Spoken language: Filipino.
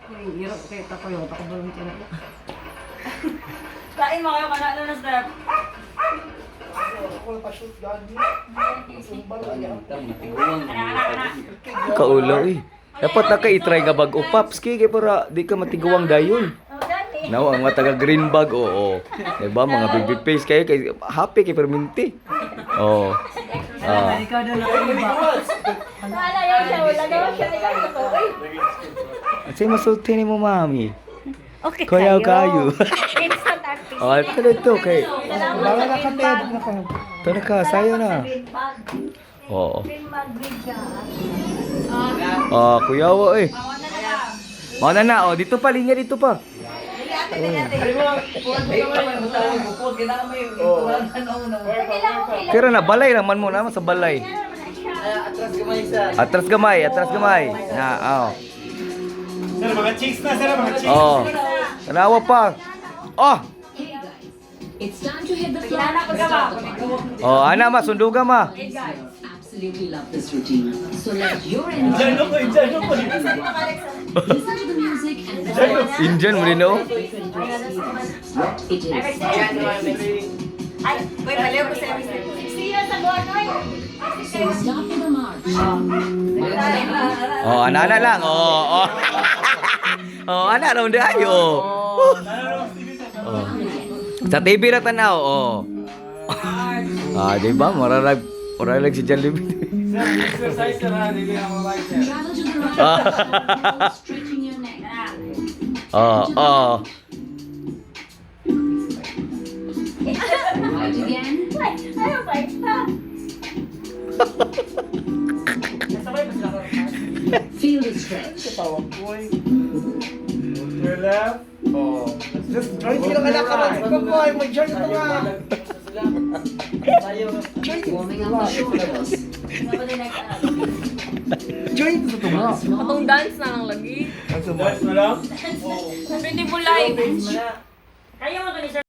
Hirap kayo takoy, ako balong tiyan ko. Kain mo kayo kanana na step. Kaulo eh. Dapat na ka i-try nga bag o paps kay para di ka matiguang dayon. Now ang mga taga green bag oo. Diba mga baby face kay happy kay perminti. Oh. Ah. Ikaw daw na kayo ba? Wala yan siya, wala daw siya. Say masulti ni mo mami. Okay Kayaw kayo. Instant artist. Oh, ito ito kay. Bawa na ka ted na ka. Ito na ka, sayo na. Oo. Ah, kuya wa eh. Mana na, oh dito pa linya dito pa. Kira na balay naman mo naman sa balay. Atras gamay, atras gamay. Na, oh. Sir, mga chicks na, sir, mga chicks. Oh. Tanawa pa. Oh. It's time to hit the floor. Oh, ana ma sunduga ma. Absolutely love this routine. So let your energy Diyan ako, diyan ako. listen to the music and Indian mo rin no? what it is. Ay, wait, mali ako sa 60 years ago, Noy. So start with the march. Oh, ana lang. Oh, oh. Oh, ana raw dayo. Oh. Sa TV na tanaw, oh. Ah, di ba? Maralag si John Libby. Exercise na, hindi na mabay siya. Travel to the right. Stretching your neck. Oh, oh. Right again. Ayaw ba ito? Feel the stretch. Your left. Oh. Just join sila ka na karon ko boy, mag-join ito nga. Warming up the shoulders. Join ito sa tunga. Patong dance na lang lagi. Dance na lang. Pwede mo live. Kaya mo to ni Sir